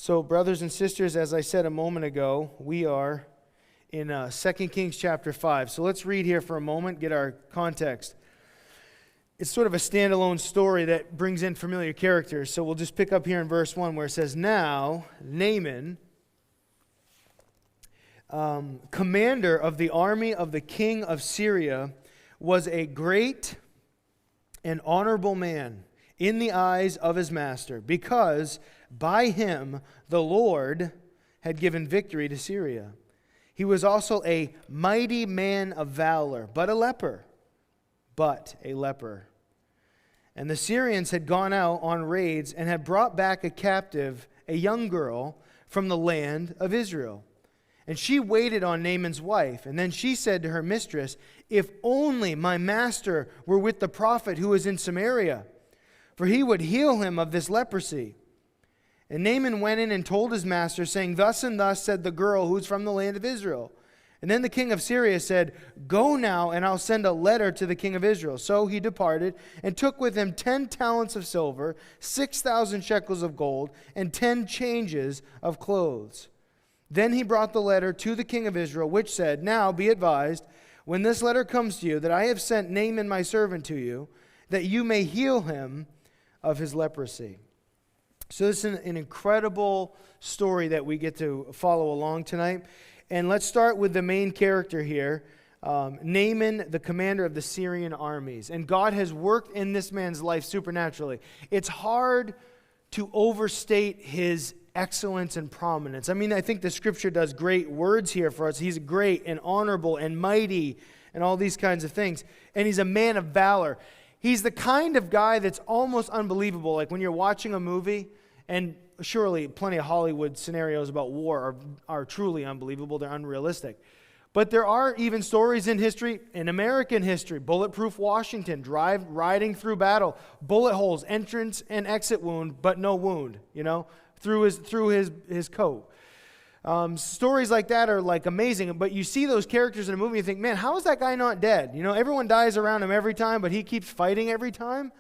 So, brothers and sisters, as I said a moment ago, we are in 2 Kings chapter 5. So let's read here for a moment, get our context. It's sort of a standalone story that brings in familiar characters. So we'll just pick up here in verse 1 where it says, Now Naaman, commander of the army of the king of Syria, was a great and honorable man in the eyes of his master, because by him the Lord had given victory to Syria. He was also a mighty man of valor, but a leper. And the Syrians had gone out on raids and had brought back a captive, a young girl, from the land of Israel. And she waited on Naaman's wife. And then she said to her mistress, If only my master were with the prophet who is in Samaria, for he would heal him of this leprosy. And Naaman went in and told his master, saying, Thus and thus said the girl who is from the land of Israel. And then the king of Syria said, Go now, and I'll send a letter to the king of Israel. So he departed, and took with him 10 talents of silver, 6,000 shekels of gold, and 10 changes of clothes. Then he brought the letter to the king of Israel, which said, Now be advised, when this letter comes to you, that I have sent Naaman my servant to you, that you may heal him of his leprosy. So this is an incredible story that we get to follow along tonight. And let's start with the main character here, Naaman, the commander of the Syrian armies. And God has worked in this man's life supernaturally. It's hard to overstate his excellence and prominence. I mean, I think the scripture does great words here for us. He's great and honorable and mighty and all these kinds of things. And he's a man of valor. He's the kind of guy that's almost unbelievable. Like when you're watching a movie, and surely plenty of Hollywood scenarios about war are truly unbelievable. They're unrealistic. But there are even stories in history, in American history, bulletproof Washington, riding through battle, bullet holes, entrance and exit wound, but no wound, through his coat. Stories like that are like amazing, but you see those characters in a movie and you think, man, how is that guy not dead? Everyone dies around him every time, but he keeps fighting every time.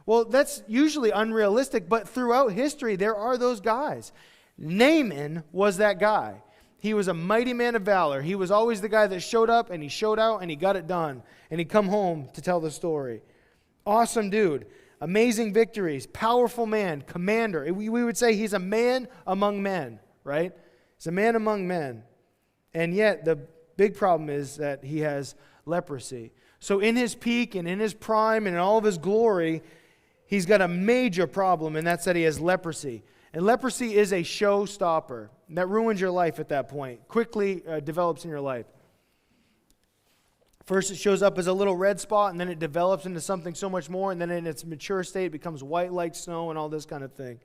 Well, that's usually unrealistic, but throughout history, there are those guys. Naaman was that guy. He was a mighty man of valor. He was always the guy that showed up, and he showed out, and he got it done. And he'd come home to tell the story. Awesome dude. Amazing victories. Powerful man. Commander. We would say he's a man among men, right? He's a man among men. And yet, the big problem is that he has leprosy. So in his peak and in his prime and in all of his glory, he's got a major problem, and that's that he has leprosy. And leprosy is a showstopper. That ruins your life at that point. Quickly develops in your life. First it shows up as a little red spot, and then it develops into something so much more, and then in its mature state it becomes white like snow and all this kind of thing.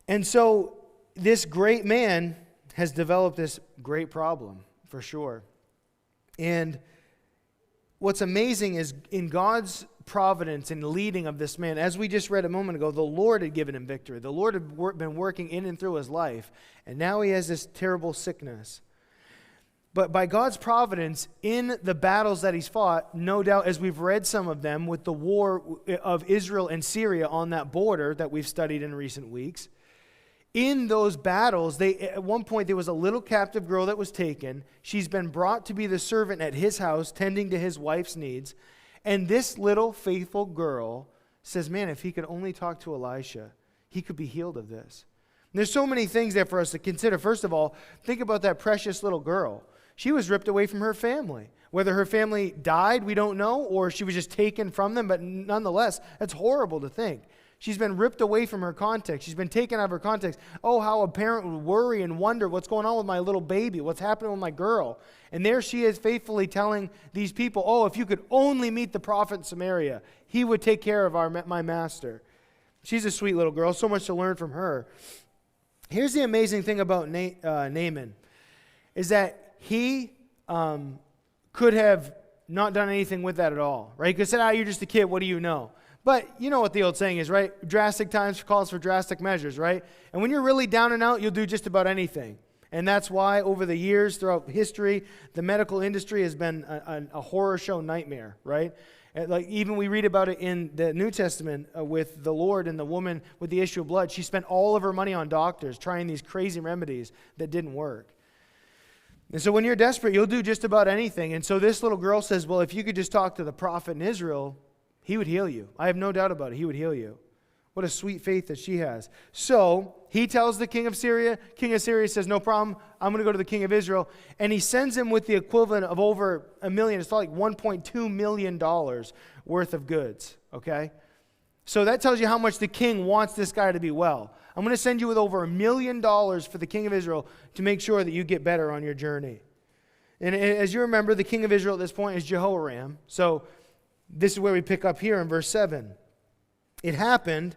And so this great man has developed this great problem, for sure. And what's amazing is in God's providence and leading of this man, as we just read a moment ago, the Lord had given him victory. The Lord had been working in and through his life, and now he has this terrible sickness. But by God's providence, in the battles that he's fought, no doubt, as we've read some of them with the war of Israel and Syria on that border that we've studied in recent weeks, in those battles, at one point there was a little captive girl that was taken. She's been brought to be the servant at his house, tending to his wife's needs. And this little faithful girl says, man, if he could only talk to Elisha, he could be healed of this. And there's so many things there for us to consider. First of all, think about that precious little girl. She was ripped away from her family. Whether her family died, we don't know, or she was just taken from them, but nonetheless, that's horrible to think. She's been ripped away from her context. She's been taken out of her context. Oh, how a parent would worry and wonder, what's going on with my little baby? What's happening with my girl? And there she is faithfully telling these people, oh, if you could only meet the prophet in Samaria, he would take care of my master. She's a sweet little girl, so much to learn from her. Here's the amazing thing about Naaman, is that he could have not done anything with that at all, right? He could have said, you're just a kid, what do you know? But you know what the old saying is, right? Drastic times calls for drastic measures, right? And when you're really down and out, you'll do just about anything. And that's why over the years, throughout history, the medical industry has been a horror show nightmare, right? Like even we read about it in the New Testament with the Lord and the woman with the issue of blood. She spent all of her money on doctors trying these crazy remedies that didn't work. And so when you're desperate, you'll do just about anything. And so this little girl says, well, if you could just talk to the prophet in Israel, he would heal you. I have no doubt about it. He would heal you. What a sweet faith that she has. So he tells the king of Syria. King of Syria says, no problem. I'm going to go to the king of Israel. And he sends him with the equivalent of over $1 million. It's like $1.2 million worth of goods. Okay? So that tells you how much the king wants this guy to be well. I'm going to send you with over $1 million for the king of Israel to make sure that you get better on your journey. And as you remember, the king of Israel at this point is Jehoram. So this is where we pick up here in verse 7. It happened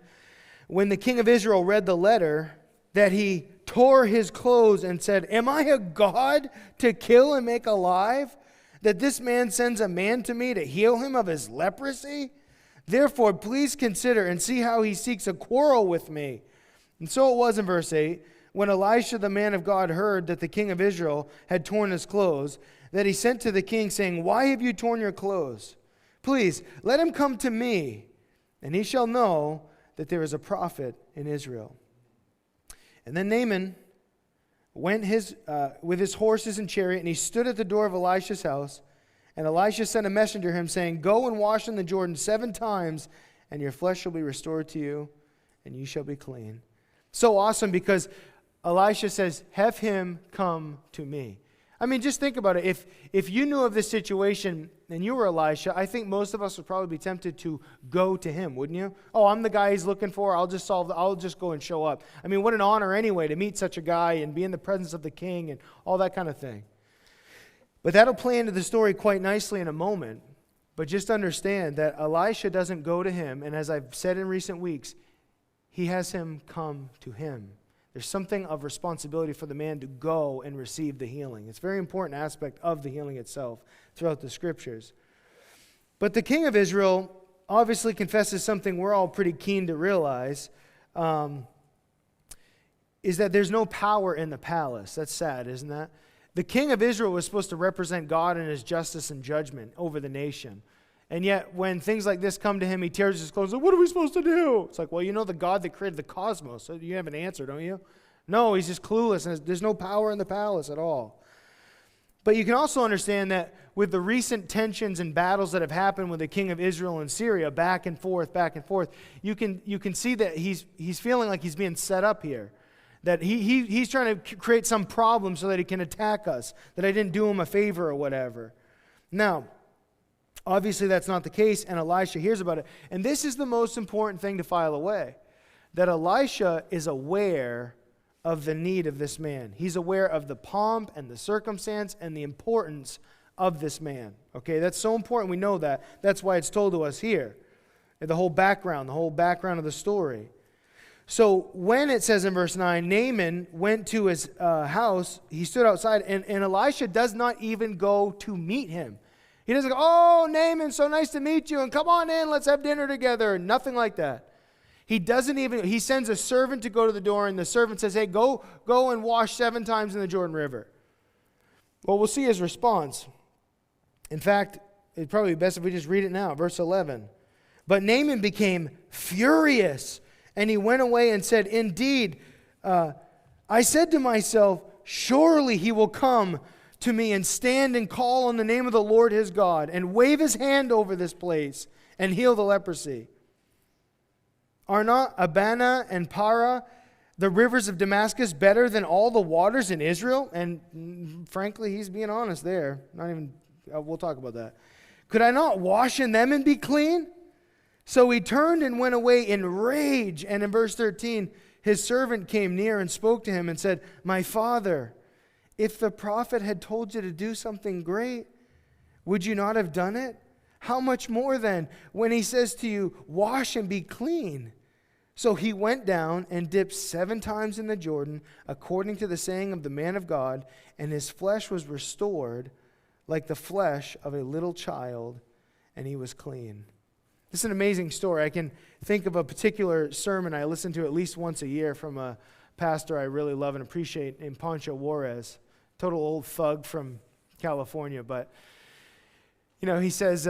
when the king of Israel read the letter that he tore his clothes and said, am I a god to kill and make alive? That this man sends a man to me to heal him of his leprosy? Therefore, please consider and see how he seeks a quarrel with me. And so it was in verse 8, when Elisha the man of God heard that the king of Israel had torn his clothes, that he sent to the king saying, why have you torn your clothes? Please, let him come to me, and he shall know that there is a prophet in Israel. And then Naaman went with his horses and chariot, and he stood at the door of Elisha's house. And Elisha sent a messenger to him, saying, go and wash in the Jordan 7 times, and your flesh shall be restored to you, and you shall be clean. So awesome, because Elisha says, have him come to me. I mean, just think about it. If you knew of this situation and you were Elisha, I think most of us would probably be tempted to go to him, wouldn't you? Oh, I'm the guy he's looking for. I'll just go and show up. I mean, what an honor anyway to meet such a guy and be in the presence of the king and all that kind of thing. But that'll play into the story quite nicely in a moment. But just understand that Elisha doesn't go to him, and as I've said in recent weeks, he has him come to him. There's something of responsibility for the man to go and receive the healing. It's a very important aspect of the healing itself throughout the scriptures. But the king of Israel obviously confesses something we're all pretty keen to realize, is that there's no power in the palace. That's sad, isn't that? The king of Israel was supposed to represent God in his justice and judgment over the nation. And yet, when things like this come to him, he tears his clothes. Like, what are we supposed to do? It's like, well, you know the God that created the cosmos, so you have an answer, don't you? No, he's just clueless, and there's no power in the palace at all. But you can also understand that with the recent tensions and battles that have happened with the king of Israel and Syria, back and forth, you can see that he's feeling like he's being set up here. That he's trying to create some problem so that he can attack us, that I didn't do him a favor or whatever. Now, obviously, that's not the case, and Elisha hears about it. And this is the most important thing to file away, that Elisha is aware of the need of this man. He's aware of the pomp and the circumstance and the importance of this man. Okay, that's so important. We know that. That's why it's told to us here. The whole background of the story. So when it says in verse 9, Naaman went to his house, he stood outside, and Elisha does not even go to meet him. He doesn't go, oh, Naaman, so nice to meet you, and come on in, let's have dinner together. Nothing like that. He sends a servant to go to the door, and the servant says, hey, go and wash 7 times in the Jordan River. Well, we'll see his response. In fact, it'd probably be best if we just read it now, verse 11. But Naaman became furious, and he went away and said, indeed, I said to myself, surely he will come to me and stand and call on the name of the Lord his God and wave his hand over this place and heal the leprosy. Are not Abana and Para, the rivers of Damascus, better than all the waters in Israel? And frankly, he's being honest there. We'll talk about that. Could I not wash in them and be clean? So he turned and went away in rage. And in verse 13, his servant came near and spoke to him and said, my father, if the prophet had told you to do something great, would you not have done it? How much more then when he says to you, wash and be clean? So he went down and dipped 7 times in the Jordan, according to the saying of the man of God, and his flesh was restored like the flesh of a little child, and he was clean. This is an amazing story. I can think of a particular sermon I listen to at least once a year from a pastor I really love and appreciate named Pancho Juarez, total old thug from California. But, he says,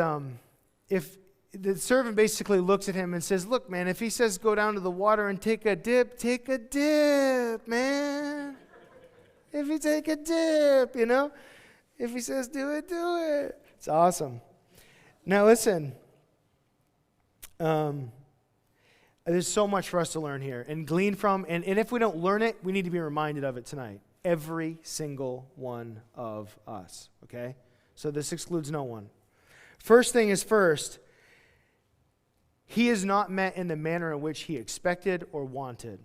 if the servant basically looks at him and says, look, man, if he says go down to the water and take a dip, man. If you take a dip, If he says do it, do it. It's awesome. Now listen, there's so much for us to learn here and glean from, and if we don't learn it, we need to be reminded of it tonight. Every single one of us, okay? So this excludes no one. First thing is first, he is not met in the manner in which he expected or wanted,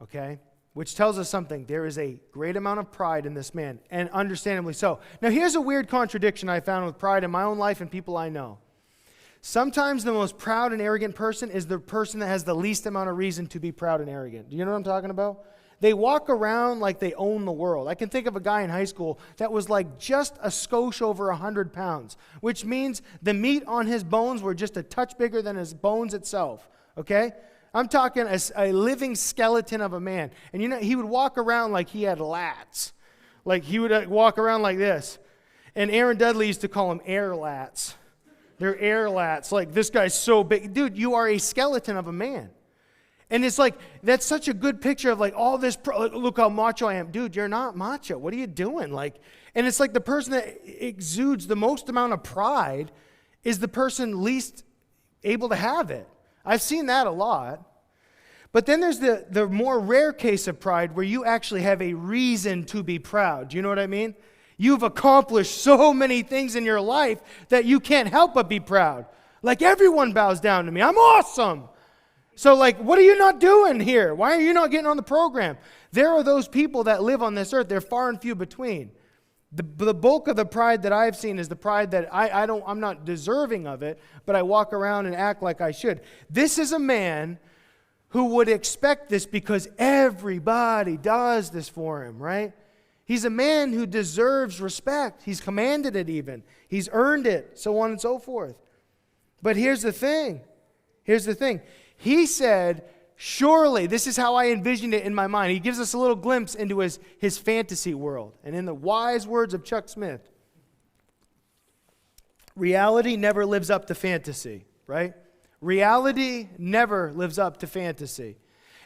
okay? Which tells us something. There is a great amount of pride in this man, and understandably so. Now, here's a weird contradiction I found with pride in my own life and people I know. Sometimes the most proud and arrogant person is the person that has the least amount of reason to be proud and arrogant. Do you know what I'm talking about? They walk around like they own the world. I can think of a guy in high school that was like just a skosh over 100 pounds, which means the meat on his bones were just a touch bigger than his bones itself, okay? I'm talking a living skeleton of a man. And he would walk around like he had lats. Like he would walk around like this. And Aaron Dudley used to call him air lats. They're air lats. Like, this guy's so big. Dude, you are a skeleton of a man. And it's like, that's such a good picture of like all this, look how macho I am. Dude, you're not macho. What are you doing? Like, and it's like the person that exudes the most amount of pride is the person least able to have it. I've seen that a lot. But then there's the more rare case of pride where you actually have a reason to be proud. Do you know what I mean? You've accomplished so many things in your life that you can't help but be proud. Like, everyone bows down to me. I'm awesome. So, like, what are you not doing here? Why are you not getting on the program? There are those people that live on this earth. They're far and few between. The bulk of the pride that I've seen is the pride that I'm not deserving of it, but I walk around and act like I should. This is a man who would expect this because everybody does this for him, right? He's a man who deserves respect. He's commanded it even. He's earned it, so on and so forth. But here's the thing. He said, surely, this is how I envisioned it in my mind. He gives us a little glimpse into his fantasy world. And in the wise words of Chuck Smith, reality never lives up to fantasy, right? Reality never lives up to fantasy.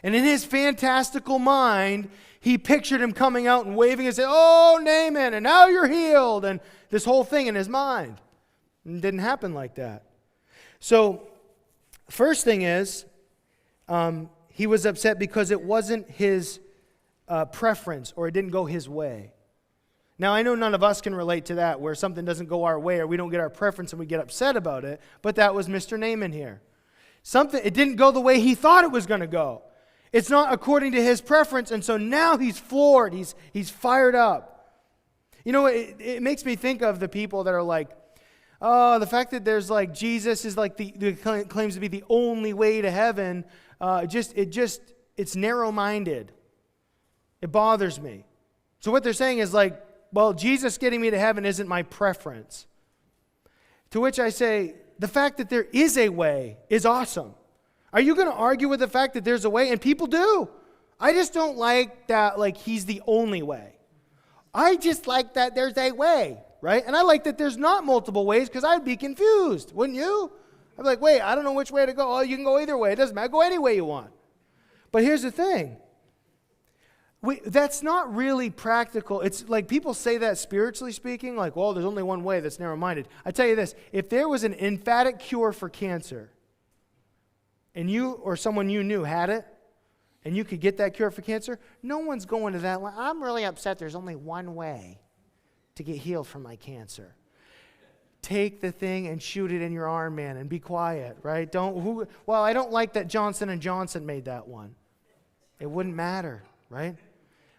And in his fantastical mind, he pictured him coming out and waving and saying, oh, Naaman, and now you're healed. And this whole thing in his mind. And it didn't happen like that. So, first thing is, he was upset because it wasn't his preference, or it didn't go his way. Now, I know none of us can relate to that, where something doesn't go our way or we don't get our preference and we get upset about it, but that was Mr. Naaman here. It didn't go the way he thought it was going to go. It's not according to his preference, and so now he's floored. He's fired up. You know, it makes me think of the people that are like, oh, the fact that there's like Jesus is like the claims to be the only way to heaven. It's narrow-minded. It bothers me. So what they're saying is like, well, Jesus getting me to heaven isn't my preference. To which I say, the fact that there is a way is awesome. Are you going to argue with the fact that there's a way? And people do. I just don't like that, like, he's the only way. I just like that there's a way, right? And I like that there's not multiple ways because I'd be confused, wouldn't you? I'd be like, wait, I don't know which way to go. Oh, you can go either way. It doesn't matter. Go any way you want. But here's the thing. That's not really practical. It's like people say that spiritually speaking, like, well, there's only one way. That's narrow-minded. I tell you this, if there was an emphatic cure for cancer, and you or someone you knew had it, and you could get that cure for cancer, no one's going to that line. I'm really upset there's only one way to get healed from my cancer. Take the thing and shoot it in your arm, man, and be quiet, right? I don't like that Johnson & Johnson made that one. It wouldn't matter, right?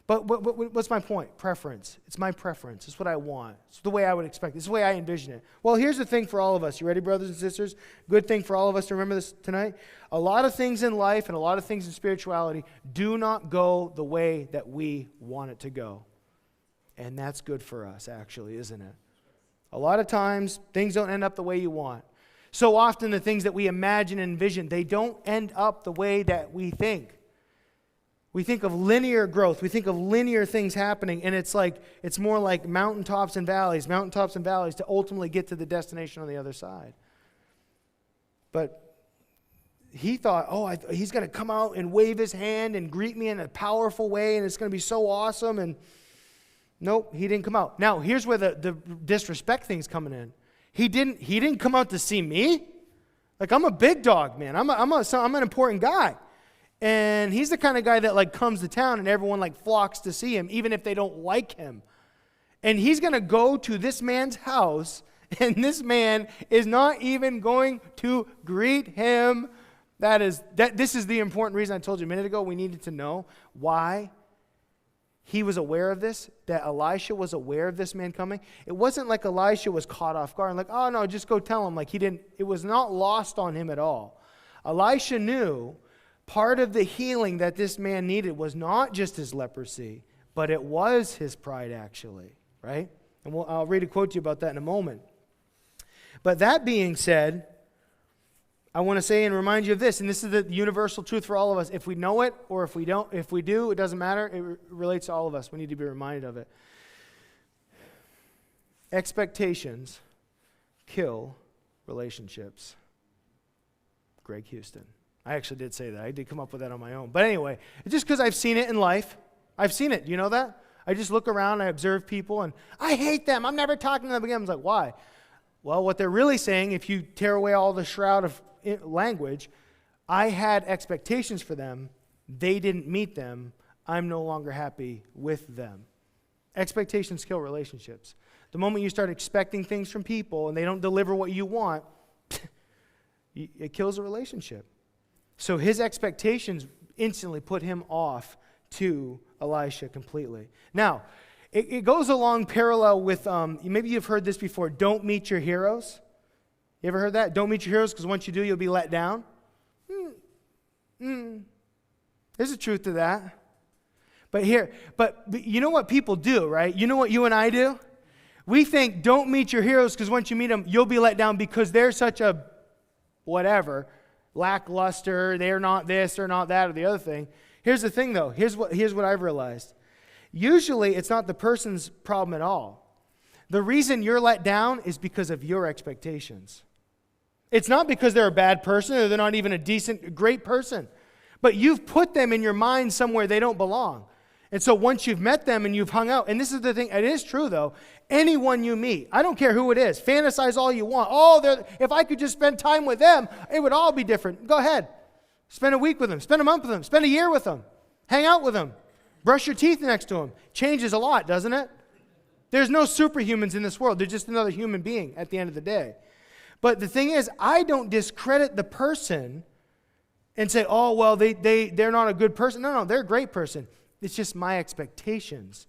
But what's my point? Preference. It's my preference. It's what I want. It's the way I would expect it. It's the way I envision it. Well, here's the thing for all of us. You ready, brothers and sisters? Good thing for all of us to remember this tonight. A lot of things in life and a lot of things in spirituality do not go the way that we want it to go. And that's good for us, actually, isn't it? A lot of times, things don't end up the way you want. So often, the things that we imagine and envision, they don't end up the way that we think. We think of linear growth. We think of linear things happening, and it's more like mountaintops and valleys to ultimately get to the destination on the other side. But he thought, he's going to come out and wave his hand and greet me in a powerful way, and it's going to be so awesome. And nope, he didn't come out. Now, here's where the disrespect thing's coming in. He didn't come out to see me. Like, I'm a big dog, man. I'm an important guy. And he's the kind of guy that like comes to town and everyone like flocks to see him, even if they don't like him. And he's going to go to this man's house, and this man is not even going to greet him. This is the important reason I told you a minute ago we needed to know why he was aware of this, that Elisha was aware of this man coming. It wasn't like Elisha was caught off guard and like, oh no, just go tell him. Like it was not lost on him at all. Elisha knew part of the healing that this man needed was not just his leprosy, but it was his pride actually, right? And I'll read a quote to you about that in a moment. But that being said, I want to say and remind you of this, and this is the universal truth for all of us. If we know it or if we don't, if we do, it doesn't matter. It relates to all of us. We need to be reminded of it. Expectations kill relationships. Greg Huston. I actually did say that. I did come up with that on my own. But anyway, it's just because I've seen it in life. I've seen it. Do you know that? I just look around, I observe people, and I hate them. I'm never talking to them again. I was like, why? Well, what they're really saying, if you tear away all the shroud of language, I had expectations for them. They didn't meet them. I'm no longer happy with them. Expectations kill relationships. The moment you start expecting things from people and they don't deliver what you want, it kills a relationship. So his expectations instantly put him off to Elisha completely. Now, it goes along parallel with, maybe you've heard this before, don't meet your heroes. You ever heard that? Don't meet your heroes because once you do, you'll be let down. There's a truth to that. But you know what people do, right? You know what you and I do? We think don't meet your heroes because once you meet them, you'll be let down because they're such a whatever, lackluster, they're not this, they're not that, or the other thing. Here's the thing, though. Here's what I've realized. Usually, it's not the person's problem at all. The reason you're let down is because of your expectations. It's not because they're a bad person or they're not even a decent, great person. But you've put them in your mind somewhere they don't belong. And so once you've met them and you've hung out, and this is the thing, it is true though, anyone you meet, I don't care who it is, fantasize all you want. If I could just spend time with them, it would all be different. Go ahead. Spend a week with them. Spend a month with them. Spend a year with them. Hang out with them. Brush your teeth next to them. Changes a lot, doesn't it? There's no superhumans in this world. They're just another human being at the end of the day. But the thing is, I don't discredit the person and say, oh, well, they're not a good person. No, they're a great person. It's just my expectations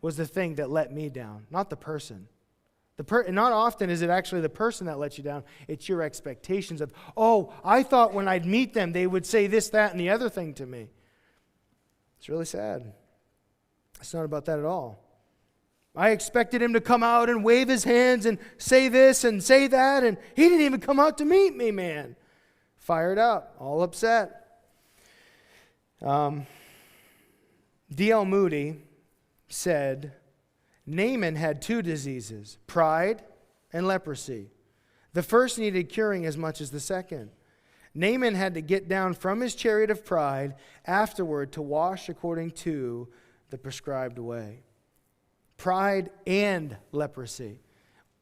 was the thing that let me down, not the person. Not often is it actually the person that lets you down. It's your expectations of, oh, I thought when I'd meet them, they would say this, that, and the other thing to me. It's really sad. It's not about that at all. I expected him to come out and wave his hands and say this and say that, and he didn't even come out to meet me, man. Fired up, all upset. D.L. Moody said, Naaman had two diseases, pride and leprosy. The first needed curing as much as the second. Naaman had to get down from his chariot of pride afterward to wash according to the prescribed way. Pride and leprosy.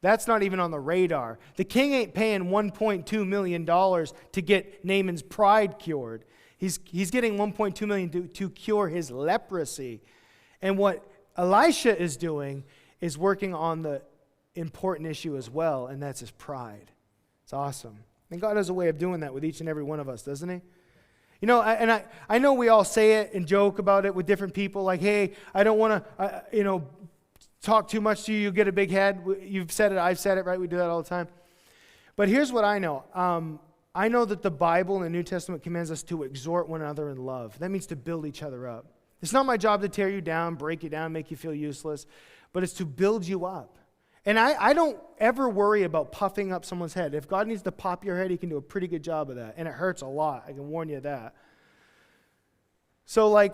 That's not even on the radar. The king ain't paying $1.2 million to get Naaman's pride cured. He's getting $1.2 million to cure his leprosy. And what Elisha is doing is working on the important issue as well, and that's his pride. It's awesome. And God has a way of doing that with each and every one of us, doesn't he? You know, I know we all say it and joke about it with different people, like, hey, I don't want to, talk too much to you, you'll get a big head. You've said it, I've said it, right? We do that all the time. But here's what I know. I know that the Bible and the New Testament commands us to exhort one another in love. That means to build each other up. It's not my job to tear you down, break you down, make you feel useless, but it's to build you up. And I don't ever worry about puffing up someone's head. If God needs to pop your head, he can do a pretty good job of that. And it hurts a lot. I can warn you of that. So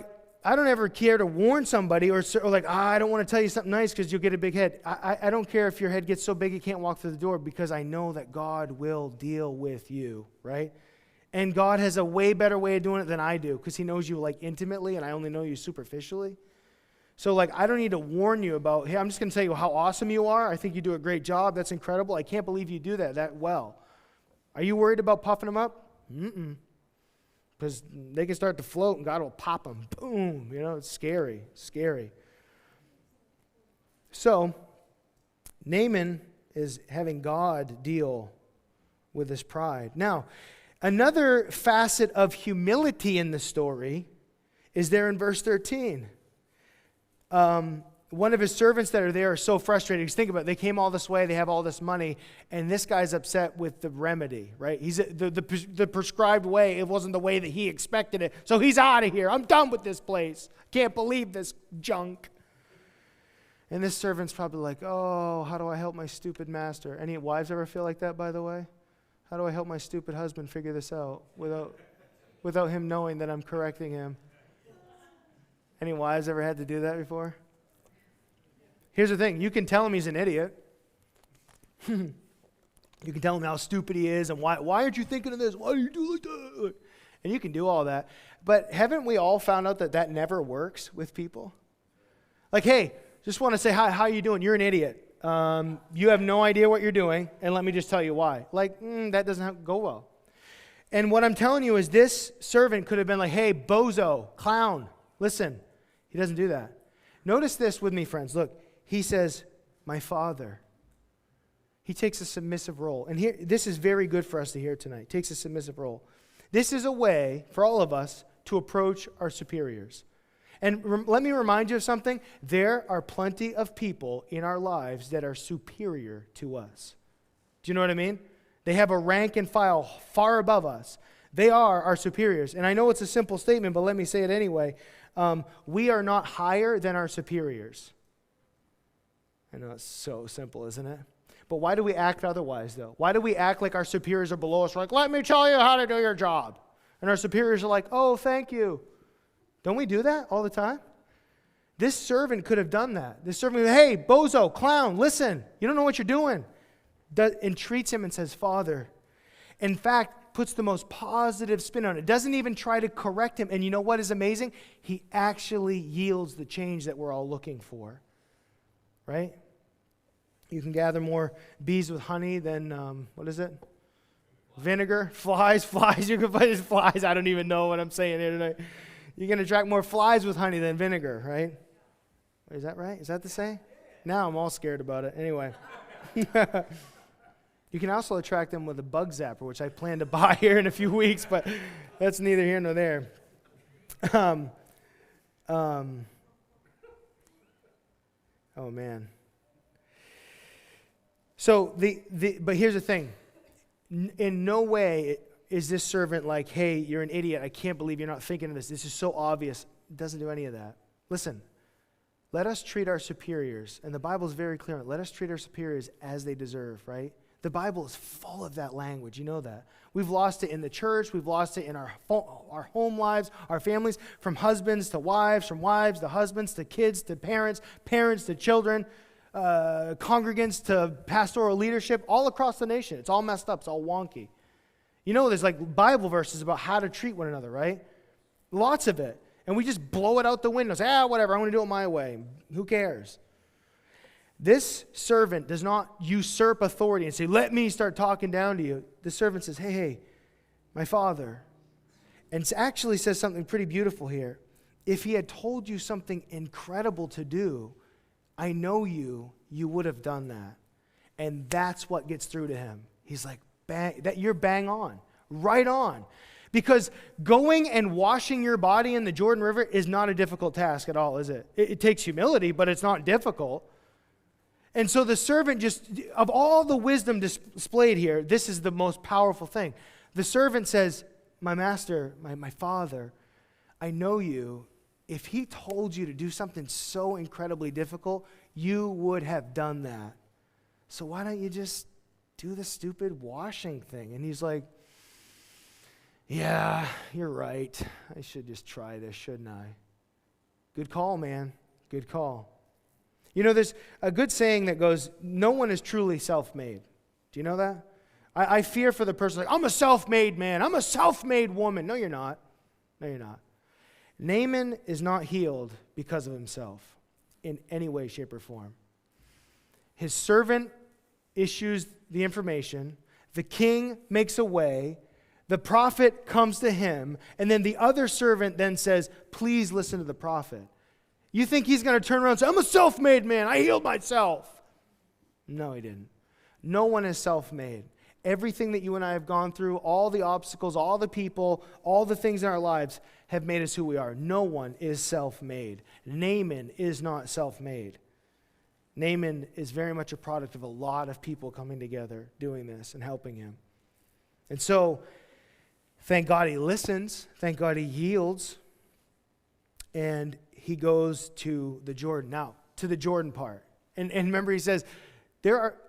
I don't ever care to warn somebody or like, I don't want to tell you something nice because you'll get a big head. I don't care if your head gets so big you can't walk through the door, because I know that God will deal with you, right? And God has a way better way of doing it than I do, because he knows you like intimately and I only know you superficially. So like, I don't need to warn you about, hey, I'm just going to tell you how awesome you are. I think you do a great job. That's incredible. I can't believe you do that well. Are you worried about puffing them up? Mm-mm. Because they can start to float and God will pop them. Boom. It's scary. So, Naaman is having God deal with his pride. Now, another facet of humility in the story is there in verse 13. One of his servants that are there are so frustrated. Because think about it. They came all this way. They have all this money. And this guy's upset with the remedy, right? He's the prescribed way. It wasn't the way that he expected it. So he's out of here. I'm done with this place. Can't believe this junk. And this servant's probably like, oh, how do I help my stupid master? Any wives ever feel like that, by the way? How do I help my stupid husband figure this out without him knowing that I'm correcting him? Any wives ever had to do that before? Here's the thing. You can tell him he's an idiot. You can tell him how stupid he is and why aren't you thinking of this? Why do you do like that? And you can do all that. But haven't we all found out that never works with people? Like, hey, just want to say, hi, how you doing? You're an idiot. You have no idea what you're doing, and let me just tell you why. Like, that doesn't go well. And what I'm telling you is this servant could have been like, hey, bozo, clown, listen. He doesn't do that. Notice this with me, friends. Look. He says, my Father. He takes a submissive role. And here, this is very good for us to hear tonight. Takes a submissive role. This is a way for all of us to approach our superiors. And let me remind you of something. There are plenty of people in our lives that are superior to us. Do you know what I mean? They have a rank and file far above us. They are our superiors. And I know it's a simple statement, but let me say it anyway. We are not higher than our superiors. I know it's so simple, isn't it? But why do we act otherwise, though? Why do we act like our superiors are below us? We're like, let me tell you how to do your job. And our superiors are like, oh, thank you. Don't we do that all the time? This servant could have done that. This servant, hey, bozo, clown, listen. You don't know what you're doing. And treats him and says, Father. In fact, puts the most positive spin on it. Doesn't even try to correct him. And you know what is amazing? He actually yields the change that we're all looking for. Right? You can gather more bees with honey than, what is it? Vinegar? Flies. You can find flies. I don't even know what I'm saying here tonight. You can attract more flies with honey than vinegar, right? Is that right? Is that the saying? Now I'm all scared about it. Anyway. You can also attract them with a bug zapper, which I plan to buy here in a few weeks, but that's neither here nor there. Oh, man. So, but here's the thing. In no way is this servant like, hey, you're an idiot. I can't believe you're not thinking of this. This is so obvious. It doesn't do any of that. Listen, let us treat our superiors, and the Bible is very clear on it. Let us treat our superiors as they deserve, right? The Bible is full of that language. You know that. We've lost it in the church. We've lost it in our home lives, our families, from husbands to wives, from wives to husbands to kids to parents, parents to children, congregants to pastoral leadership, all across the nation. It's all messed up. It's all wonky. You know, there's like Bible verses about how to treat one another, right? Lots of it. And we just blow it out the window. Say, whatever, I want to do it my way. Who cares? This servant does not usurp authority and say, let me start talking down to you. The servant says, hey, my Father. And it actually says something pretty beautiful here. If he had told you something incredible to do, I know you would have done that. And that's what gets through to him. He's like, you're bang on, right on. Because going and washing your body in the Jordan River is not a difficult task at all, is it? It takes humility, but it's not difficult. And so the servant just, of all the wisdom displayed here, this is the most powerful thing. The servant says, my master, my Father, I know you. If he told you to do something so incredibly difficult, you would have done that. So why don't you just do the stupid washing thing? And he's like, yeah, you're right. I should just try this, shouldn't I? Good call, man. Good call. You know, there's a good saying that goes, no one is truly self-made. Do you know that? I fear for the person like, I'm a self-made man. I'm a self-made woman. No, you're not. No, you're not. Naaman is not healed because of himself in any way, shape, or form. His servant issues the information. The king makes a way. The prophet comes to him. And then the other servant then says, please listen to the prophet. You think he's going to turn around and say, I'm a self-made man. I healed myself. No, he didn't. No one is self-made. Everything that you and I have gone through, all the obstacles, all the people, all the things in our lives have made us who we are. No one is self-made. Naaman is not self-made. Naaman is very much a product of a lot of people coming together, doing this and helping him. And so, thank God he listens. Thank God he yields. And he goes to the Jordan. Now, to the Jordan part. And remember, he says,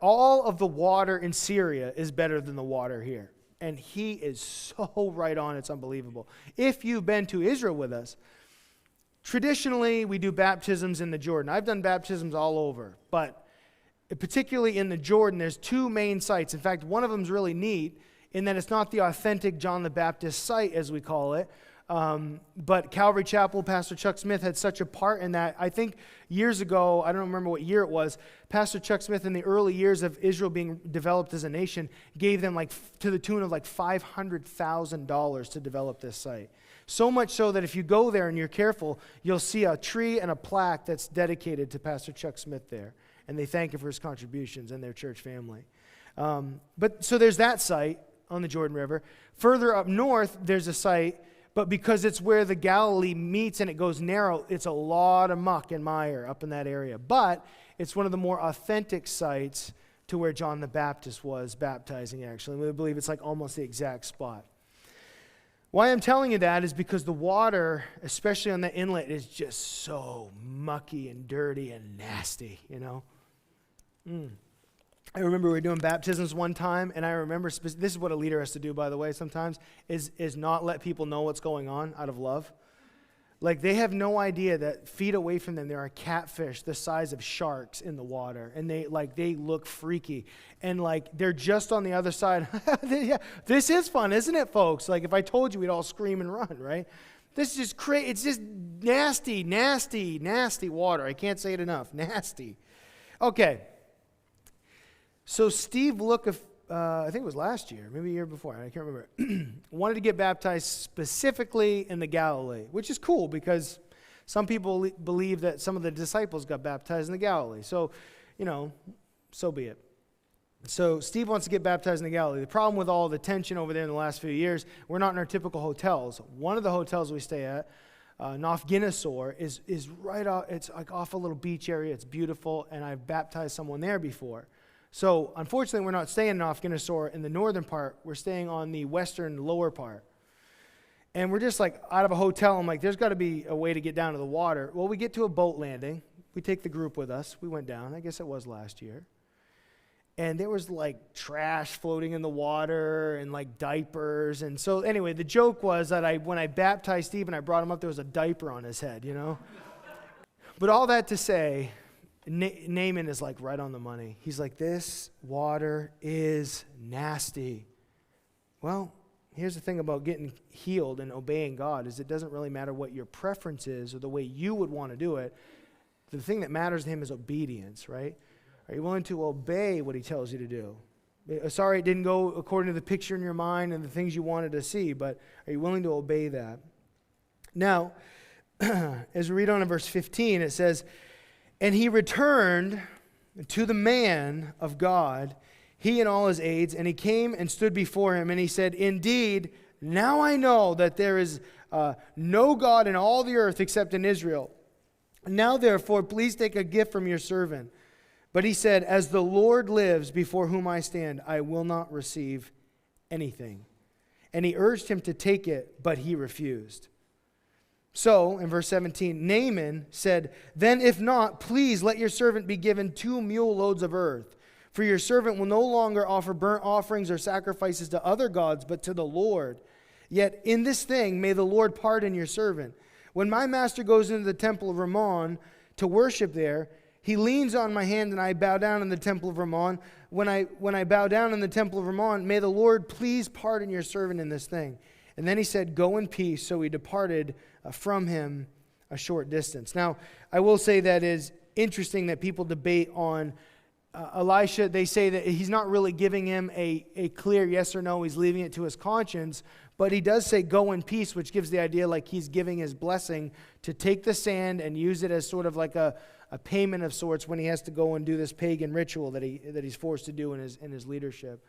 all of the water in Syria is better than the water here. And he is so right on, it's unbelievable. If you've been to Israel with us, traditionally we do baptisms in the Jordan. I've done baptisms all over, but particularly in the Jordan, there's two main sites. In fact, one of them is really neat in that it's not the authentic John the Baptist site, as we call it, but Calvary Chapel, Pastor Chuck Smith had such a part in that. I think years ago, I don't remember what year it was, Pastor Chuck Smith in the early years of Israel being developed as a nation gave them to the tune of $500,000 to develop this site. So much so that if you go there and you're careful, you'll see a tree and a plaque that's dedicated to Pastor Chuck Smith there. And they thank him for his contributions and their church family. So there's that site on the Jordan River. Further up north, there's a site, but because it's where the Galilee meets and it goes narrow, it's a lot of muck and mire up in that area. But it's one of the more authentic sites to where John the Baptist was baptizing, actually. We believe it's almost the exact spot. Why I'm telling you that is because the water, especially on the inlet, is just so mucky and dirty and nasty, you know. I remember we were doing baptisms one time, and I remember, this is what a leader has to do, by the way, sometimes, is not let people know what's going on out of love. They have no idea that feet away from them, there are catfish the size of sharks in the water, and they look freaky. And they're just on the other side. Yeah, this is fun, isn't it, folks? If I told you, we'd all scream and run, right? This is just crazy. It's just nasty, nasty, nasty water. I can't say it enough. Nasty. Okay. So Steve Look, I think it was last year, maybe a year before, I can't remember, wanted to get baptized specifically in the Galilee, which is cool because some people believe that some of the disciples got baptized in the Galilee. So, so be it. So Steve wants to get baptized in the Galilee. The problem with all the tension over there in the last few years, we're not in our typical hotels. One of the hotels we stay at, Nafginisor, is right off, it's off a little beach area. It's beautiful, and I've baptized someone there before. So, unfortunately, we're not staying in Nafginisor in the northern part. We're staying on the western lower part. And we're just out of a hotel. I'm there's got to be a way to get down to the water. Well, we get to a boat landing. We take the group with us. We went down. I guess it was last year. And there was trash floating in the water and diapers. And so, anyway, the joke was that when I baptized Steve and I brought him up, there was a diaper on his head, But all that to say, Naaman is right on the money. He's this water is nasty. Well, here's the thing about getting healed and obeying God is it doesn't really matter what your preference is or the way you would want to do it. The thing that matters to him is obedience, right? Are you willing to obey what he tells you to do? Sorry it didn't go according to the picture in your mind and the things you wanted to see, but are you willing to obey that? Now, as we read on in verse 15, it says, and he returned to the man of God, he and all his aides, and he came and stood before him, and he said, indeed, now I know that there is no God in all the earth except in Israel. Now, therefore, please take a gift from your servant. But he said, as the Lord lives before whom I stand, I will not receive anything. And he urged him to take it, but he refused. So, in verse 17, Naaman said, then if not, please let your servant be given 2 mule loads of earth. For your servant will no longer offer burnt offerings or sacrifices to other gods, but to the Lord. Yet in this thing may the Lord pardon your servant. When my master goes into the temple of Rimmon to worship there, he leans on my hand and I bow down in the temple of Rimmon. When I bow down in the temple of Rimmon, may the Lord please pardon your servant in this thing. And then he said, go in peace. So he departed from him a short distance. Now, I will say that is interesting that people debate on Elisha. They say that he's not really giving him a clear yes or no. He's leaving it to his conscience. But he does say go in peace, which gives the idea like he's giving his blessing to take the sand and use it as sort of like a payment of sorts when he has to go and do this pagan ritual that he's forced to do in his leadership.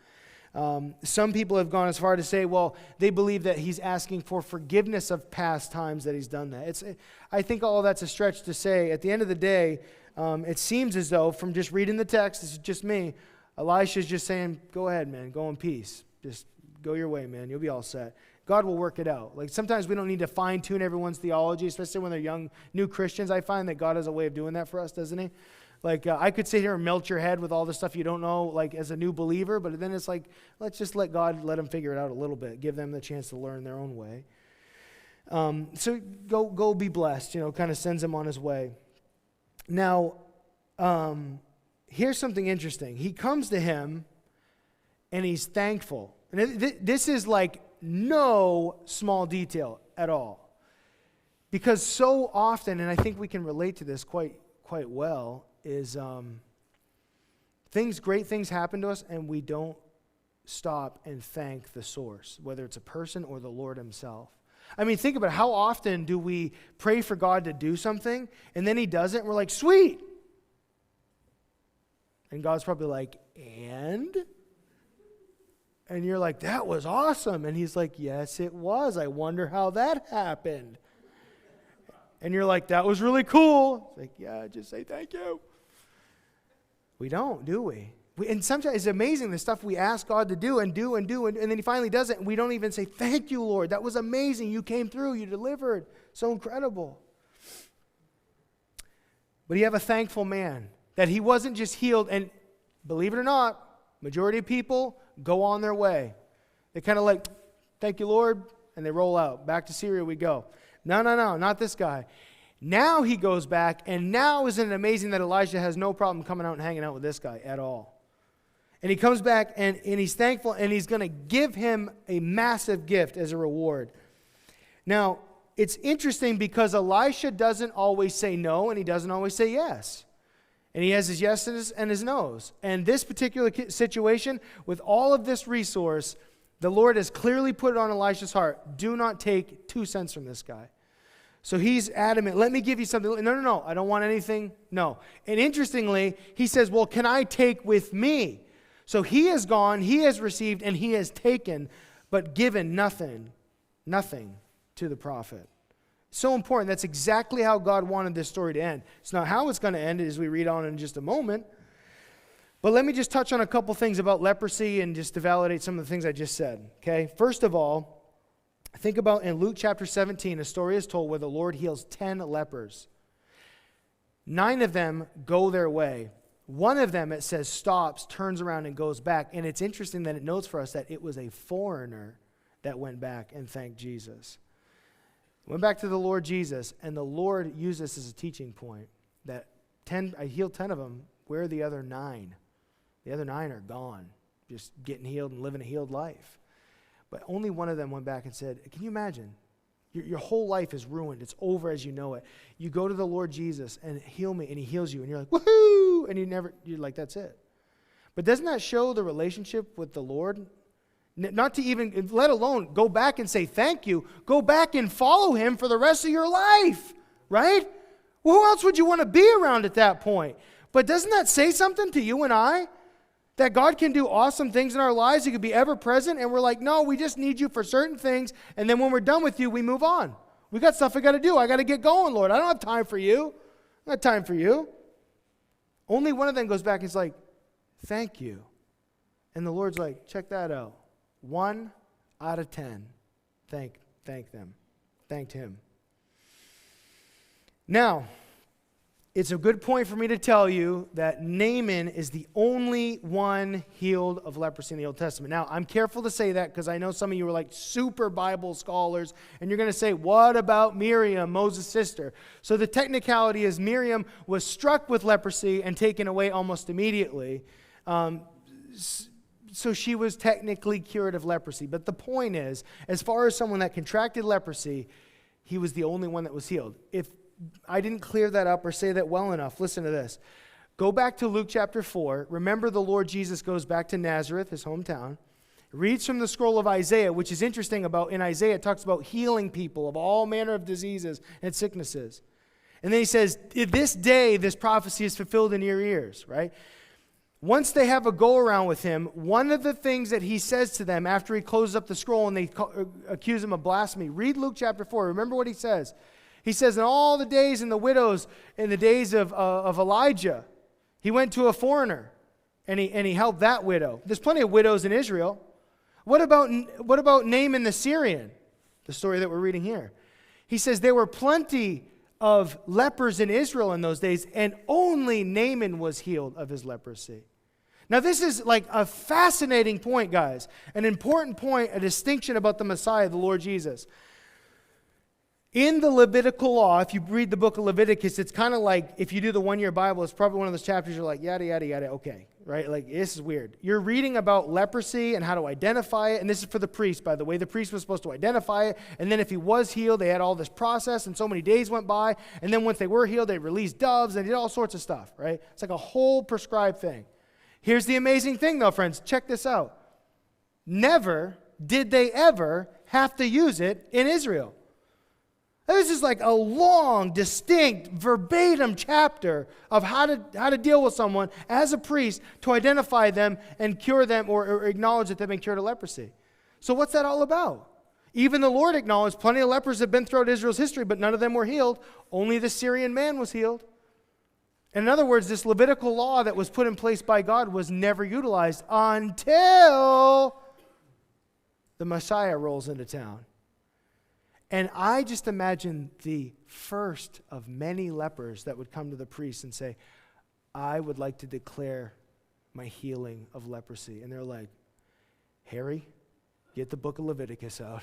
Some people have gone as far to say, well, they believe that he's asking for forgiveness of past times that he's done that. I think all that's a stretch to say. At the end of the day, it seems as though, from just reading the text, this is just me, Elisha's just saying, go ahead, man, go in peace. Just go your way, man. You'll be all set. God will work it out. Like sometimes we don't need to fine-tune everyone's theology, especially when they're young, new Christians. I find that God has a way of doing that for us, doesn't he? Like I could sit here and melt your head with all the stuff you don't know, like as a new believer, but then it's like, let's just let God let them figure it out a little bit. Give them the chance to learn their own way. So go be blessed, kind of sends him on his way. Now, here's something interesting. He comes to him and he's thankful. And this is like no small detail at all. Because so often, and I think we can relate to this quite well, is great things happen to us and we don't stop and thank the source, whether it's a person or the Lord himself. I mean, think about it. How often do we pray for God to do something and then he does it and we're like, sweet. And God's probably like, and you're like, that was awesome. And he's like, yes, it was. I wonder how that happened. And you're like, that was really cool. It's like, yeah, just say thank you. We don't, do we? And sometimes it's amazing the stuff we ask God to do, and then he finally does it, and we don't even say, thank you, Lord. That was amazing. You came through. You delivered. So incredible. But you have a thankful man, that he wasn't just healed, and believe it or not, majority of people go on their way. They kind of like, thank you, Lord, and they roll out. Back to Syria we go. No, not this guy. Now he goes back, and now isn't it amazing that Elijah has no problem coming out and hanging out with this guy at all? And he comes back, and he's thankful, and he's going to give him a massive gift as a reward. Now, it's interesting because Elisha doesn't always say no, and he doesn't always say yes. And he has his yeses and his no's. And this particular situation, with all of this resource, the Lord has clearly put it on Elisha's heart. Do not take 2 cents from this guy. So he's adamant, let me give you something. No, I don't want anything. No. And interestingly, he says, well, can I take with me? So he has gone, he has received, and he has taken, but given nothing to the prophet. So important. That's exactly how God wanted this story to end. It's not how it's going to end as we read on in just a moment. But let me just touch on a couple things about leprosy and just to validate some of the things I just said. Okay. First of all, think about in Luke chapter 17, a story is told where the Lord heals 10 lepers. 9 of them go their way. 1 of them, it says, stops, turns around, and goes back. And it's interesting that it notes for us that it was a foreigner that went back and thanked Jesus. Went back to the Lord Jesus, and the Lord used this as a teaching point that I healed 10 of them. Where are the other 9? The other 9 are gone, just getting healed and living a healed life. But only 1 of them went back and said, can you imagine? Your whole life is ruined. It's over as you know it. You go to the Lord Jesus and heal me, and he heals you, and you're like, woohoo! And you're like, that's it. But doesn't that show the relationship with the Lord? Not to even, let alone go back and say thank you. Go back and follow him for the rest of your life, right? Well, who else would you want to be around at that point? But doesn't that say something to you and I? That God can do awesome things in our lives. He could be ever present. And we're like, no, we just need you for certain things. And then when we're done with you, we move on. We got stuff I got to do. I got to get going, Lord. I don't have time for you. I don't have time for you. Only 1 of them goes back and is like, thank you. And the Lord's like, check that out. 1 out of 10 thanked him. Now, it's a good point for me to tell you that Naaman is the only one healed of leprosy in the Old Testament. Now, I'm careful to say that because I know some of you are like super Bible scholars, and you're going to say, what about Miriam, Moses' sister? So the technicality is Miriam was struck with leprosy and taken away almost immediately. So she was technically cured of leprosy. But the point is, as far as someone that contracted leprosy, he was the only one that was healed. If I didn't clear that up or say that well enough, listen to this. Go back to Luke chapter 4. Remember, the Lord Jesus goes back to Nazareth, his hometown, reads from the scroll of Isaiah, which is interesting about, in Isaiah, it talks about healing people of all manner of diseases and sicknesses. And then he says, this day, this prophecy is fulfilled in your ears, right? Once they have a go-around with him, one of the things that he says to them after he closes up the scroll and they accuse him of blasphemy, read Luke chapter 4. Remember what he says. He says, in all the days and the widows, in the days of Elijah, he went to a foreigner and he helped that widow. There's plenty of widows in Israel. What about Naaman the Syrian? The story that we're reading here. He says there were plenty of lepers in Israel in those days, and only Naaman was healed of his leprosy. Now, this is like a fascinating point, guys. An important point, a distinction about the Messiah, the Lord Jesus. In the Levitical law, if you read the book of Leviticus, it's kind of like, if you do the one-year Bible, it's probably one of those chapters you're like, yada, yada, yada, okay, right? Like, this is weird. You're reading about leprosy and how to identify it, and this is for the priest, by the way. The priest was supposed to identify it, and then if he was healed, they had all this process, and so many days went by, and then once they were healed, they released doves, and did all sorts of stuff, right? It's like a whole prescribed thing. Here's the amazing thing, though, friends. Check this out. Never did they ever have to use it in Israel. This is like a long, distinct, verbatim chapter of how to deal with someone as a priest to identify them and cure them or acknowledge that they've been cured of leprosy. So what's that all about? Even the Lord acknowledged plenty of lepers have been throughout Israel's history, but none of them were healed. Only the Syrian man was healed. In other words, this Levitical law that was put in place by God was never utilized until the Messiah rolls into town. And I just imagine the first of many lepers that would come to the priest and say, I would like to declare my healing of leprosy. And they're like, Harry, get the book of Leviticus out.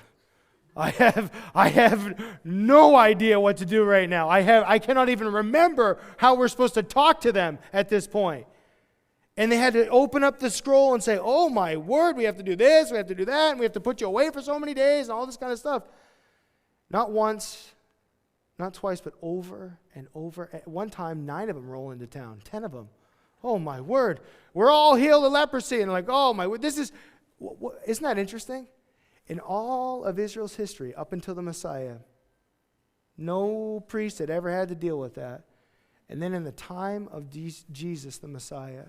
I have no idea what to do right now. I cannot even remember how we're supposed to talk to them at this point. And they had to open up the scroll and say, oh my word, we have to do this, we have to do that, and we have to put you away for so many days and all this kind of stuff. Not once, not twice, but over and over. At one time, 9 of them roll into town, 10 of them. Oh my word, we're all healed of leprosy. And like, oh my word, isn't that interesting? In all of Israel's history, up until the Messiah, no priest had ever had to deal with that. And then in the time of Jesus, the Messiah,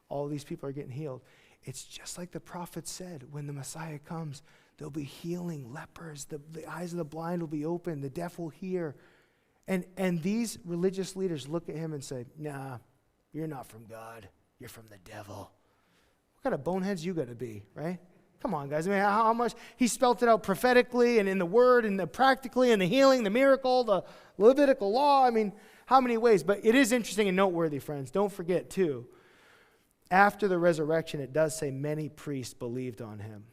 all these people are getting healed. It's just like the prophet said, when the Messiah comes, there'll be healing lepers. The eyes of the blind will be open. The deaf will hear. And these religious leaders look at him and say, nah, you're not from God. You're from the devil. What kind of boneheads you got to be, right? Come on, guys. I mean, how much? He spelt it out prophetically and in the word and practically and the healing, the miracle, the Levitical law. I mean, how many ways? But it is interesting and noteworthy, friends. Don't forget, too, after the resurrection, it does say many priests believed on him.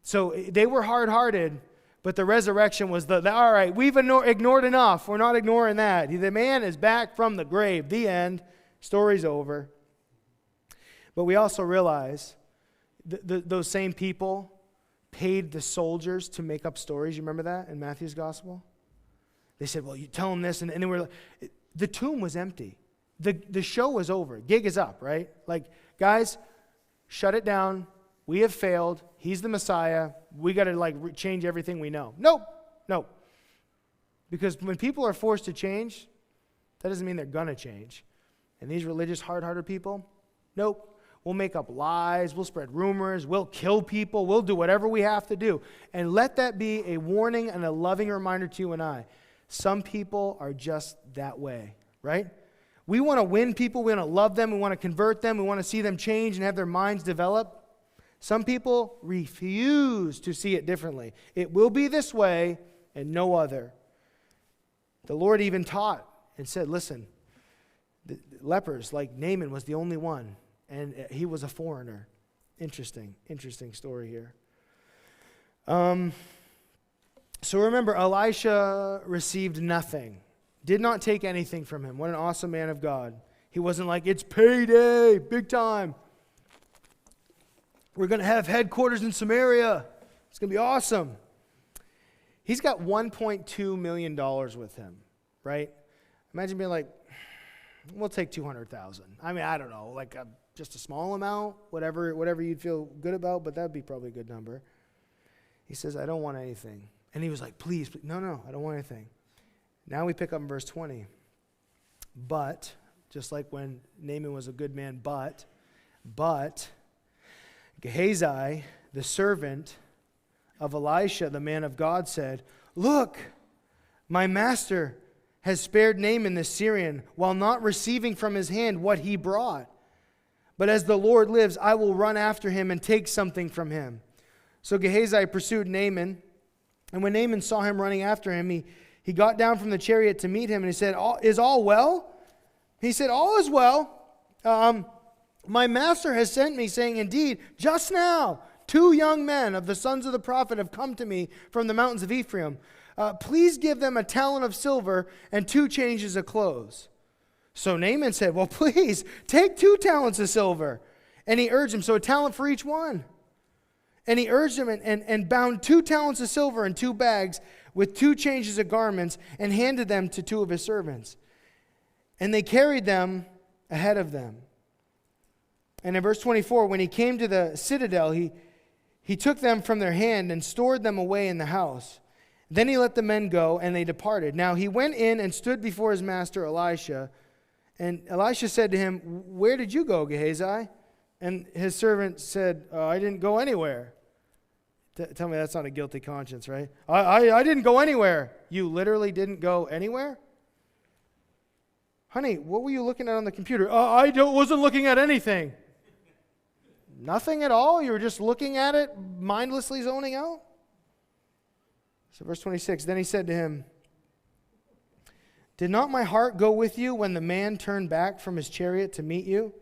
So they were hard-hearted, but the resurrection was all right, we've ignored enough. We're not ignoring that. The man is back from the grave. The end. Story's over. But we also realize those same people paid the soldiers to make up stories. You remember that in Matthew's gospel? They said, well, you tell them this. And they were like, the tomb was empty. The show was over. Gig is up, right? Like, guys, shut it down. We have failed. He's the Messiah. We got to change everything we know. Nope. Because when people are forced to change, that doesn't mean they're going to change. And these religious, hard-hearted people, nope. We'll make up lies. We'll spread rumors. We'll kill people. We'll do whatever we have to do. And let that be a warning and a loving reminder to you and I. Some people are just that way, right? We want to win people. We want to love them. We want to convert them. We want to see them change and have their minds develop. Some people refuse to see it differently. It will be this way and no other. The Lord even taught and said, listen, The lepers, like Naaman, was the only one, and he was a foreigner. Interesting story here. So remember, Elisha received nothing, did not take anything from him. What an awesome man of God. He wasn't like, it's payday, big time. We're going to have headquarters in Samaria. It's going to be awesome. He's got $1.2 million with him, right? Imagine being like, we'll take $200,000. I mean, I don't know, like just a small amount, whatever you'd feel good about, but that'd be probably a good number. He says, I don't want anything. And he was like, please, no, I don't want anything. Now we pick up in verse 20. But, just like when Naaman was a good man, but Gehazi, the servant of Elisha, the man of God, said, look, my master has spared Naaman the Syrian while not receiving from his hand what he brought. But as the Lord lives, I will run after him and take something from him. So Gehazi pursued Naaman, and when Naaman saw him running after him, he got down from the chariot to meet him, and he said, is all well? He said, all is well. My master has sent me, saying, indeed, just now, 2 young men of the sons of the prophet have come to me from the mountains of Ephraim. Please give them a talent of silver and 2 changes of clothes. So Naaman said, well, please, take 2 talents of silver. And he urged him, so a talent for each one. And he urged him and bound 2 talents of silver in 2 bags with 2 changes of garments and handed them to 2 of his servants. And they carried them ahead of them. And in verse 24, when he came to the citadel, he took them from their hand and stored them away in the house. Then he let the men go, and they departed. Now he went in and stood before his master Elisha. And Elisha said to him, where did you go, Gehazi? And his servant said, I didn't go anywhere. Tell me that's not a guilty conscience, right? I didn't go anywhere. You literally didn't go anywhere? Honey, what were you looking at on the computer? I wasn't looking at anything. Nothing at all? You were just looking at it, mindlessly zoning out? So verse 26, then he said to him, did not my heart go with you when the man turned back from his chariot to meet you?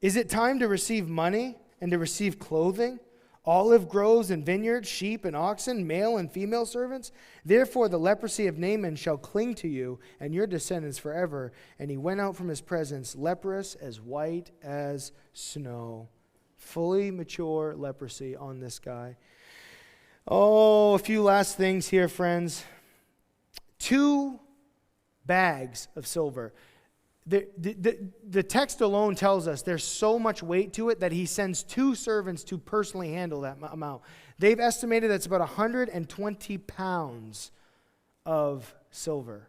Is it time to receive money and to receive clothing, olive groves and vineyards, sheep and oxen, male and female servants? Therefore the leprosy of Naaman shall cling to you and your descendants forever. And he went out from his presence, leprous, as white as snow. Fully mature leprosy on this guy. Oh, a few last things here, friends. 2 bags of silver. The text alone tells us there's so much weight to it that he sends 2 servants to personally handle that amount. They've estimated that's about 120 pounds of silver.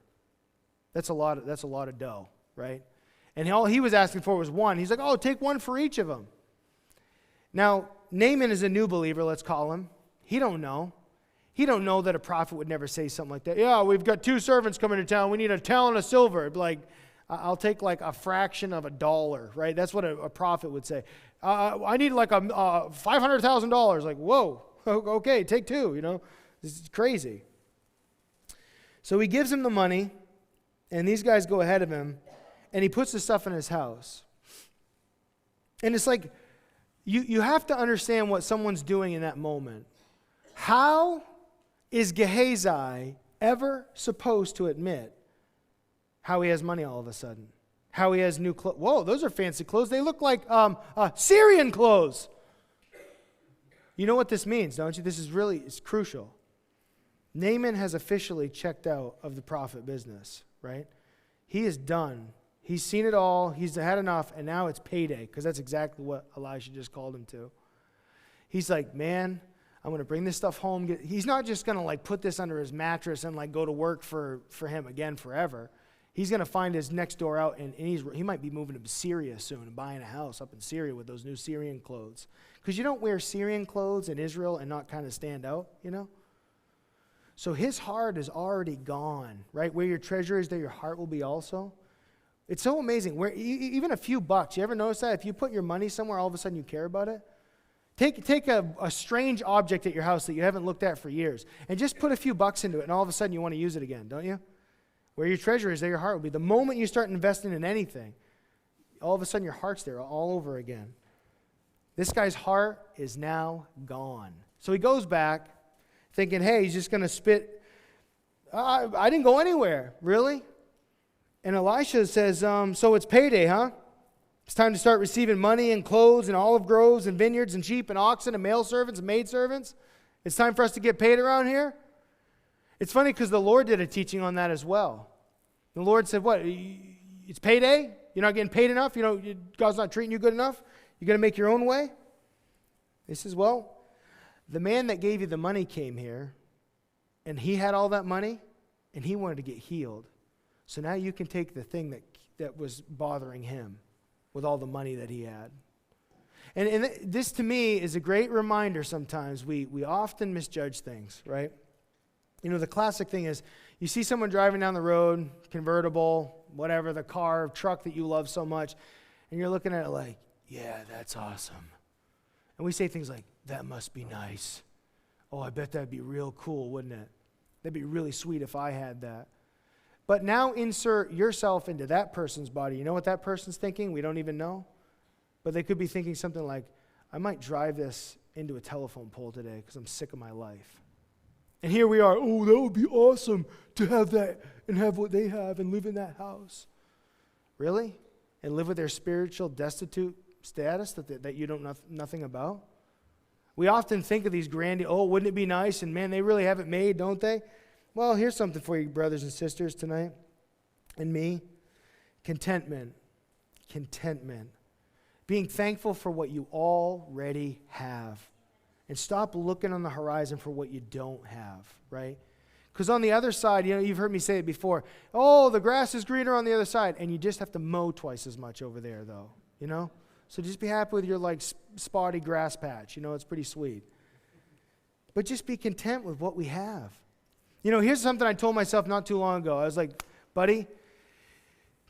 That's a lot of dough, right? And all he was asking for was 1. He's like, oh, take 1 for each of them. Now, Naaman is a new believer, let's call him. He don't know. He don't know that a prophet would never say something like that. Yeah, we've got 2 servants coming to town. We need a talent of silver. It'd be like, I'll take like a fraction of $1, right? That's what a prophet would say. I need like a $500,000. Like, whoa, okay, take 2, This is crazy. So he gives him the money, and these guys go ahead of him, and he puts the stuff in his house. And it's like, you have to understand what someone's doing in that moment. How is Gehazi ever supposed to admit how he has money all of a sudden? How he has new clothes? Whoa, those are fancy clothes. They look like Syrian clothes. You know what this means, don't you? It's crucial. Naaman has officially checked out of the prophet business, right? He is done. He's seen it all. He's had enough, and now it's payday, because that's exactly what Elisha just called him to. He's like, man, I'm going to bring this stuff home. He's not just going to like put this under his mattress and like go to work for him again forever. He's going to find his next door out, and he might be moving to Syria soon and buying a house up in Syria with those new Syrian clothes. Because you don't wear Syrian clothes in Israel and not kind of stand out, So his heart is already gone, right? Where your treasure is, there your heart will be also. It's so amazing. Where even a few bucks, you ever notice that? If you put your money somewhere, all of a sudden you care about it? Take a strange object at your house that you haven't looked at for years and just put a few bucks into it, and all of a sudden you want to use it again, don't you? Where your treasure is, there your heart will be. The moment you start investing in anything, all of a sudden your heart's there all over again. This guy's heart is now gone. So he goes back thinking, hey, he's just going to spit. I didn't go anywhere. Really? And Elisha says, so it's payday, huh? It's time to start receiving money and clothes and olive groves and vineyards and sheep and oxen and male servants and maid servants. It's time for us to get paid around here. It's funny because the Lord did a teaching on that as well. The Lord said, what? It's payday? You're not getting paid enough? God's not treating you good enough? You're going to make your own way? He says, well, the man that gave you the money came here, and he had all that money, and he wanted to get healed. So now you can take the thing that was bothering him with all the money that he had. And this, to me, is a great reminder sometimes. We often misjudge things, right? The classic thing is you see someone driving down the road, convertible, whatever, the car, truck that you love so much, and you're looking at it like, yeah, that's awesome. And we say things like, that must be nice. Oh, I bet that'd be real cool, wouldn't it? That'd be really sweet if I had that. But now insert yourself into that person's body. You know what that person's thinking? We don't even know. But they could be thinking something like, I might drive this into a telephone pole today because I'm sick of my life. And here we are, oh, that would be awesome to have that and have what they have and live in that house. Really? And live with their spiritual destitute status that you don't know nothing about? We often think of these wouldn't it be nice? And man, they really have it made, don't they? Well, here's something for you, brothers and sisters, tonight. And me. Contentment. Contentment. Being thankful for what you already have. And stop looking on the horizon for what you don't have, right? Because on the other side, you've heard me say it before. Oh, the grass is greener on the other side. And you just have to mow twice as much over there, though. So just be happy with your spotty grass patch. It's pretty sweet. But just be content with what we have. Here's something I told myself not too long ago. I was like, buddy,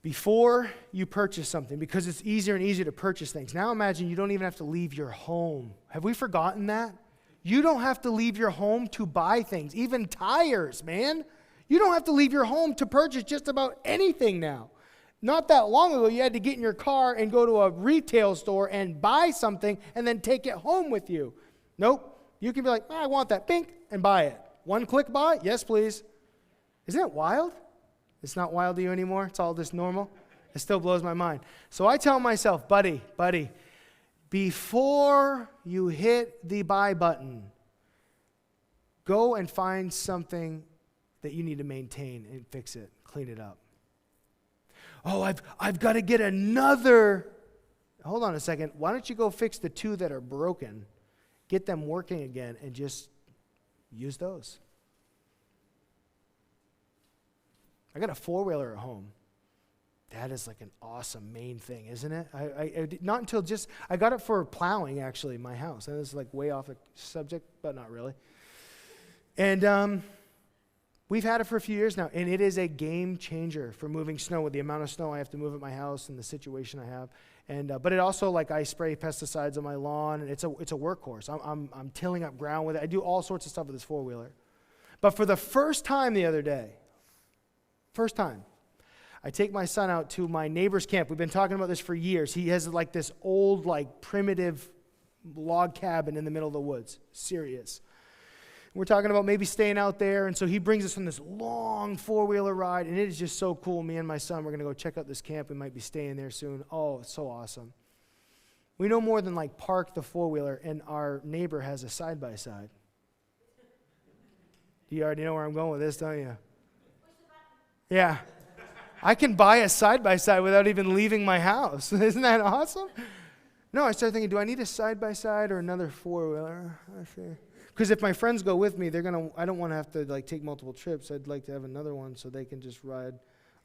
before you purchase something, because it's easier and easier to purchase things. Now imagine you don't even have to leave your home. Have we forgotten that? You don't have to leave your home to buy things, even tires, man. You don't have to leave your home to purchase just about anything now. Not that long ago, you had to get in your car and go to a retail store and buy something and then take it home with you. Nope. You can be like, I want that, bink, and buy it. One click buy? Yes, please. Isn't it wild? It's not wild to you anymore? It's all just normal? It still blows my mind. So I tell myself, buddy, before you hit the buy button, go and find something that you need to maintain and fix it, clean it up. Oh, I've got to get another. Hold on a second. Why don't you go fix the two that are broken, get them working again, and just use those? I got a four-wheeler at home. That is like an awesome main thing, isn't it? I not until I got it for plowing, actually, in my house. And this is like way off the subject, but not really. And we've had it for a few years now, and it is a game changer for moving snow with the amount of snow I have to move at my house and the situation I have. And but it also, I spray pesticides on my lawn, and it's a workhorse. I'm tilling up ground with it. I do all sorts of stuff with this four-wheeler. But for the first time the other day, I take my son out to my neighbor's camp. We've been talking about this for years. He has this old, primitive log cabin in the middle of the woods. Serious. We're talking about maybe staying out there, and so he brings us on this long four-wheeler ride, and it is just so cool. Me and my son, we're going to go check out this camp. We might be staying there soon. Oh, it's so awesome. We no more than park the four-wheeler, and our neighbor has a side-by-side. You already know where I'm going with this, don't you? Yeah. I can buy a side-by-side without even leaving my house. Isn't that awesome? No, I started thinking, do I need a side-by-side or another four-wheeler? Because if my friends go with me, I don't want to have to take multiple trips. I'd like to have another one so they can just ride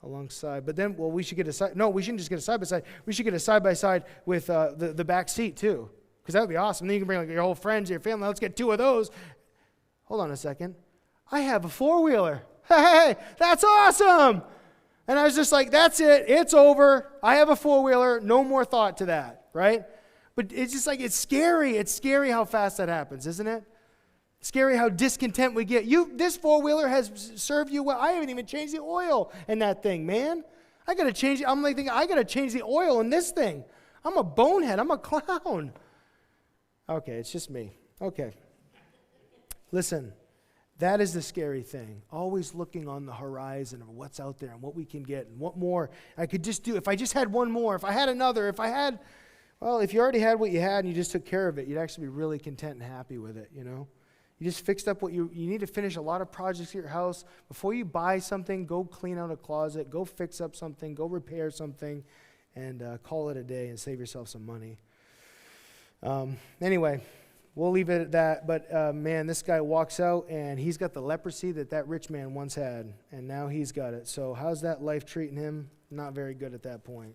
alongside. But then, we should get we shouldn't just get a side-by-side. We should get a side-by-side with the back seat too. Because that would be awesome. Then you can bring your whole friends, your family. Let's get two of those. Hold on a second. I have a four-wheeler. Hey, that's awesome. And I was just like, that's it. It's over. I have a four-wheeler. No more thought to that, right? But it's just it's scary. It's scary how fast that happens, isn't it? Scary how discontent we get. This four-wheeler has served you well. I haven't even changed the oil in that thing, man. I got to change it. I'm like thinking, I got to change the oil in this thing. I'm a bonehead. I'm a clown. Okay, it's just me. Okay. Listen, that is the scary thing. Always looking on the horizon of what's out there and what we can get and what more I could just do. If I just had one more, if I had another, if you already had what you had and you just took care of it, you'd actually be really content and happy with it, you know? You just fixed up what you need to finish a lot of projects at your house. Before you buy something, go clean out a closet, go fix up something, go repair something, and call it a day and save yourself some money. Anyway, we'll leave it at that. But man, this guy walks out and he's got the leprosy that rich man once had, and now he's got it. So how's that life treating him? Not very good at that point.